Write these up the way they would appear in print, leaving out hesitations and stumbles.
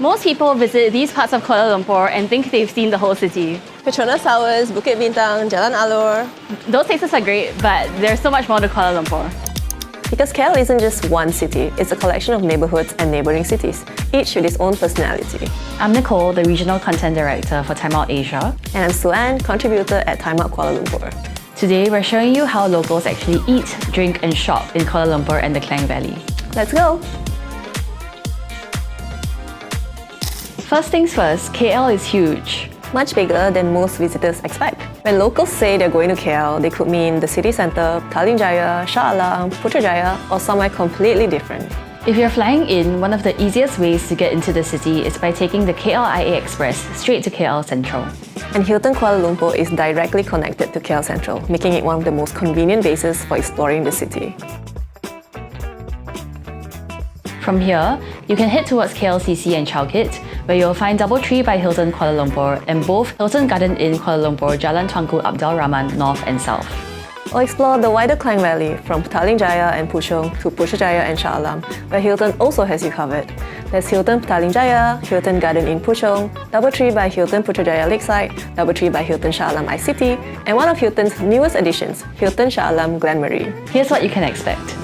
Most people visit these parts of Kuala Lumpur and think they've seen the whole city. Petronas Towers, Bukit Bintang, Jalan Alor. Those places are great, but there's so much more to Kuala Lumpur. Because KL isn't just one city, it's a collection of neighbourhoods and neighbouring cities, each with its own personality. I'm Nicole, the Regional Content Director for Time Out Asia. And I'm Suan, contributor at Time Out Kuala Lumpur. Today, we're showing you how locals actually eat, drink and shop in Kuala Lumpur and the Klang Valley. Let's go! First things first, KL is huge. Much bigger than most visitors expect. When locals say they're going to KL, they could mean the city centre, Petaling Jaya, Shah, Putrajaya, or somewhere completely different. If you're flying in, one of the easiest ways to get into the city is by taking the KLIA Express straight to KL Central. And Hilton Kuala Lumpur is directly connected to KL Central, making it one of the most convenient bases for exploring the city. From here, you can head towards KLCC and Chow Kit, where you'll find Doubletree by Hilton Kuala Lumpur and both Hilton Garden Inn Kuala Lumpur, Jalan Tuanku Abdul Rahman North and South. Or explore the wider Klang Valley from Petaling Jaya and Puchong to Putrajaya and Shah, where Hilton also has you covered. There's Hilton Petaling Jaya, Hilton Garden Inn Puchong, Doubletree by Hilton Putrajaya Lakeside, Doubletree by Hilton Shah iCity, and one of Hilton's newest additions, Hilton Shah Glenmarie. Here's what you can expect.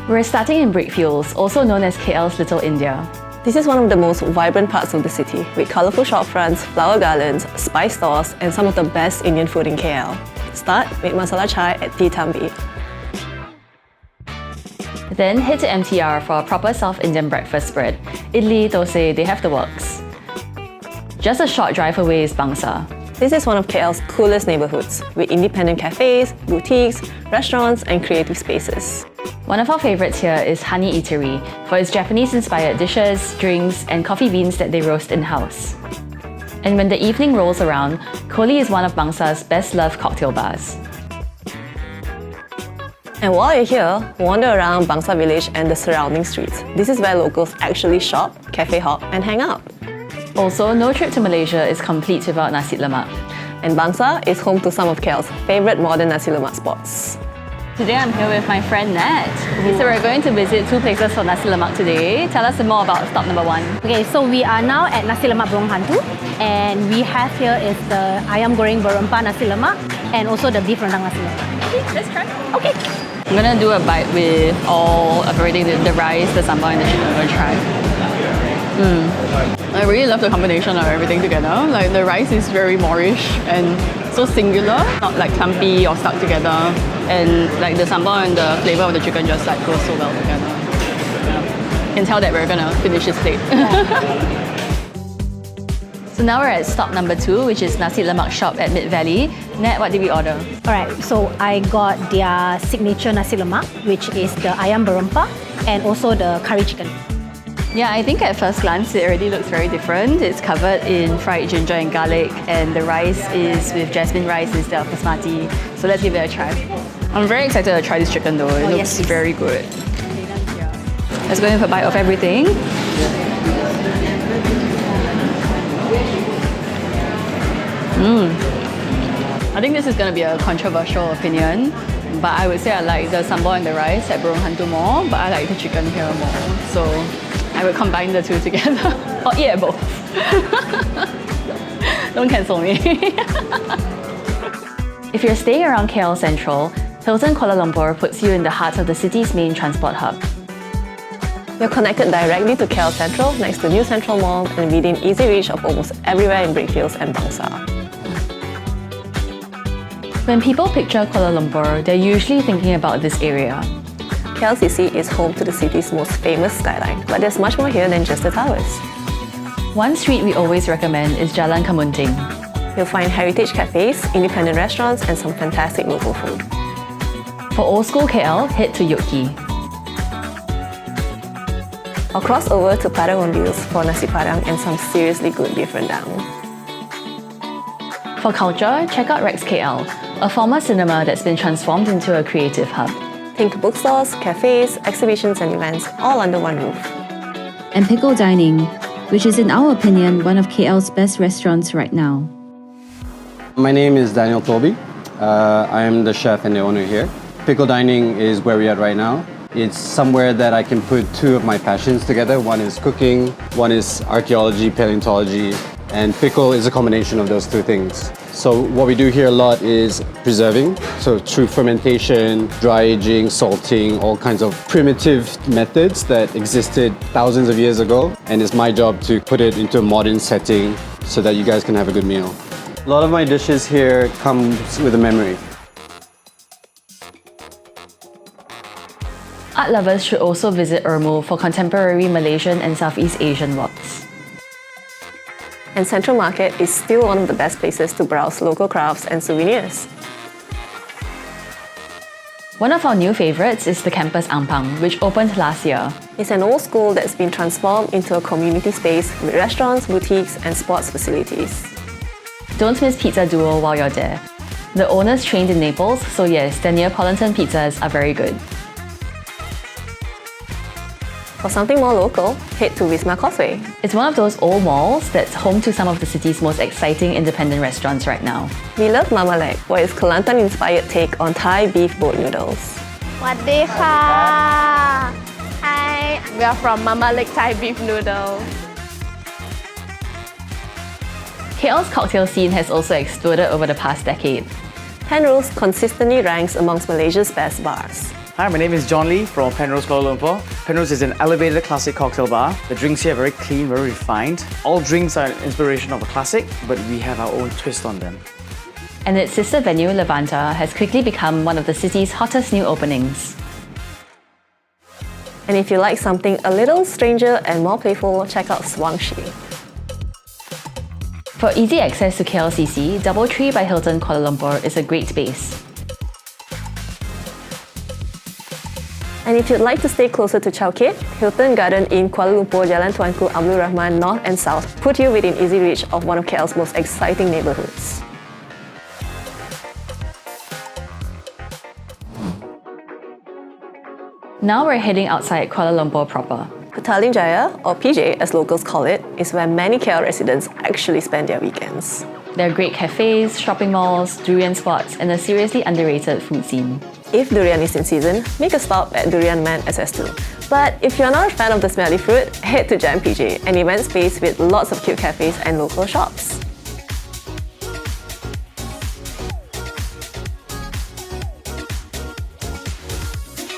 We're starting in Brickfields, also known as KL's Little India. This is one of the most vibrant parts of the city, with colourful shopfronts, flower gardens, spice stores, and some of the best Indian food in KL. Start with masala chai at Tea Tambi. Then head to MTR for a proper South Indian breakfast spread. Idli, dosai, they have the works. Just a short drive away is Bangsar. This is one of KL's coolest neighbourhoods, with independent cafes, boutiques, restaurants, and creative spaces. One of our favourites here is Honey Eatery for its Japanese-inspired dishes, drinks, and coffee beans that they roast in-house. And when the evening rolls around, Koli is one of Bangsar's best-loved cocktail bars. And while you're here, wander around Bangsar village and the surrounding streets. This is where locals actually shop, cafe hop, and hang out. Also, no trip to Malaysia is complete without nasi lemak. And Bangsar is home to some of KL's favourite modern nasi lemak spots. Today I'm here with my friend Nat. Okay, so we're going to visit two places for nasi lemak today. Tell us more about stop number one. Okay, so we are now at Nasi Lemak Burung Hantu, and we have here is the ayam goreng berempah nasi lemak and also the beef rendang nasi lemak. Okay, let's try. Okay. I'm gonna do a bite with all of everything, the rice, the sambal and the chicken. I'm gonna try. I really love the combination of everything together. Like the rice is very Moorish and so singular, not like clumpy or stuck together. And like the sambal and the flavour of the chicken just like goes so well together. Yeah. Can tell that we're gonna finish this plate. So now we're at stop number 2, which is Nasi Lemak Shop at Mid Valley. Nat, what did we order? Alright, so I got their signature nasi lemak, which is the ayam berempah and also the curry chicken. Yeah, I think at first glance it already looks very different. It's covered in fried ginger and garlic, and the rice is with jasmine rice instead of basmati. So let's give it a try. I'm very excited to try this chicken though. It looks very good. Let's go in for a bite of everything. I think this is going to be a controversial opinion, but I would say I like the sambal and the rice at Burung Hantu more, but I like the chicken here more. So I would combine the two together or eat at both. Don't cancel me. If you're staying around KL Central, Hilton Kuala Lumpur puts you in the heart of the city's main transport hub. You're connected directly to KL Central next to New Central Mall and within easy reach of almost everywhere in Brickfields and Bangsar. When people picture Kuala Lumpur, they're usually thinking about this area. KLCC is home to the city's most famous skyline, but there's much more here than just the towers. One street we always recommend is Jalan Kemunting. You'll find heritage cafes, independent restaurants, and some fantastic local food. For old school KL, head to Yuk Ki. Or cross over to Padang on Wheels for nasi padang and some seriously good beef rendang. For culture, check out Rex KL, a former cinema that's been transformed into a creative hub. Think bookstores, cafes, exhibitions and events, all under one roof. And Pickle Dining, which is in our opinion one of KL's best restaurants right now. My name is Daniel Toby. I am the chef and the owner here. Pickle Dining is where we are right now. It's somewhere that I can put two of my passions together. One is cooking, one is archaeology, paleontology, and pickle is a combination of those two things. So what we do here a lot is preserving. So through fermentation, dry aging, salting, all kinds of primitive methods that existed thousands of years ago. And it's my job to put it into a modern setting so that you guys can have a good meal. A lot of my dishes here comes with a memory. Art lovers should also visit Ermu for contemporary Malaysian and Southeast Asian works. And Central Market is still one of the best places to browse local crafts and souvenirs. One of our new favourites is the Campus Ampang, which opened last year. It's an old school that's been transformed into a community space with restaurants, boutiques, and sports facilities. Don't miss Pizza Duo while you're there. The owners trained in Naples, so yes, their Neapolitan pizzas are very good. For something more local, head to Wisma Causeway. It's one of those old malls that's home to some of the city's most exciting independent restaurants right now. We love Mama Leg for its Kelantan-inspired take on Thai beef boat noodles. Swadee ka! Hi, we are from Mama Leg Thai beef noodle. KL's cocktail scene has also exploded over the past decade. Penrose consistently ranks amongst Malaysia's best bars. Hi, my name is John Lee from Penrose, Kuala Lumpur. Penrose is an elevated classic cocktail bar. The drinks here are very clean, very refined. All drinks are an inspiration of a classic, but we have our own twist on them. And its sister venue, Levanta, has quickly become one of the city's hottest new openings. And if you like something a little stranger and more playful, check out Swangshi. For easy access to KLCC, DoubleTree by Hilton Kuala Lumpur is a great space. And if you'd like to stay closer to Chow Kit, Hilton Garden in Kuala Lumpur, Jalan Tuanku Abdul Rahman North and South put you within easy reach of one of KL's most exciting neighbourhoods. Now we're heading outside Kuala Lumpur proper. Petaling Jaya, or PJ as locals call it, is where many KL residents actually spend their weekends. There are great cafes, shopping malls, durian spots, and a seriously underrated food scene. If durian is in season, make a stop at Durian Man SS2. But if you're not a fan of the smelly fruit, head to Jam PJ, an event space with lots of cute cafes and local shops.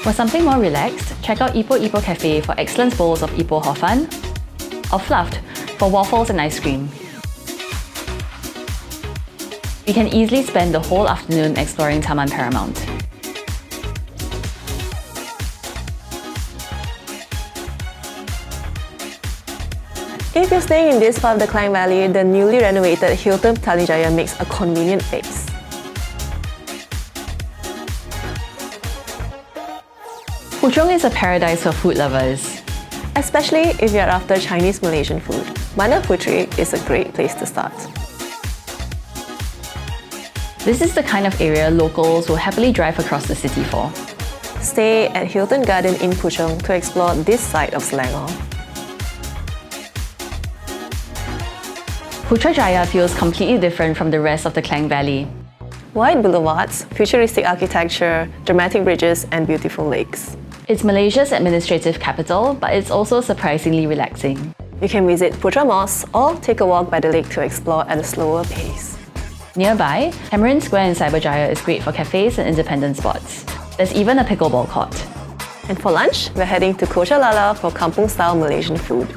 For something more relaxed, check out Ipoh Ipoh Cafe for excellent bowls of Ipoh Hor Fun, or Fluffed for waffles and ice cream. You can easily spend the whole afternoon exploring Taman Paramount. If you're staying in this part of the Klang Valley, the newly renovated Hilton Petaling Jaya makes a convenient base. Puchong is a paradise for food lovers. Especially if you're after Chinese Malaysian food, Bandar Putri is a great place to start. This is the kind of area locals will happily drive across the city for. Stay at Hilton Garden in Puchong to explore this side of Selangor. Putrajaya feels completely different from the rest of the Klang Valley. Wide boulevards, futuristic architecture, dramatic bridges, and beautiful lakes. It's Malaysia's administrative capital, but it's also surprisingly relaxing. You can visit Putra Mosque or take a walk by the lake to explore at a slower pace. Nearby, Tamarind Square in Cyberjaya is great for cafes and independent spots. There's even a pickleball court. And for lunch, we're heading to Kosha Lala for kampung-style Malaysian food.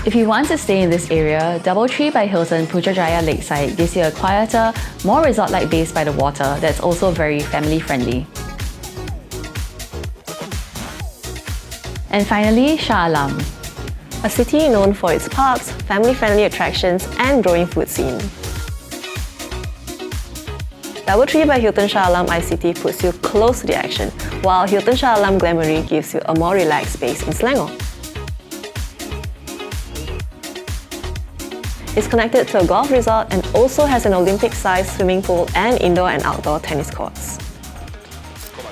If you want to stay in this area, DoubleTree by Hilton Putrajaya Lakeside gives you a quieter, more resort-like base by the water that's also very family-friendly. And finally, Shah Alam. A city known for its parks, family-friendly attractions, and growing food scene. DoubleTree by Hilton Shah Alam ICT puts you close to the action, while Hilton Shah Alam Glamoury gives you a more relaxed space in Selangor. It's connected to a golf resort and also has an Olympic-sized swimming pool and indoor and outdoor tennis courts.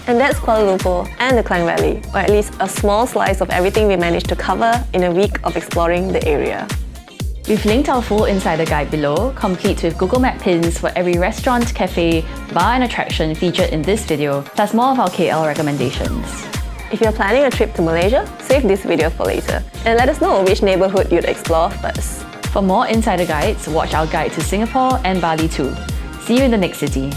And that's Kuala Lumpur and the Klang Valley, or at least a small slice of everything we managed to cover in a week of exploring the area. We've linked our full insider guide below, complete with Google Map pins for every restaurant, cafe, bar and attraction featured in this video, plus more of our KL recommendations. If you're planning a trip to Malaysia, save this video for later and let us know which neighbourhood you'd explore first. For more insider guides, watch our guide to Singapore and Bali too. See you in the next city.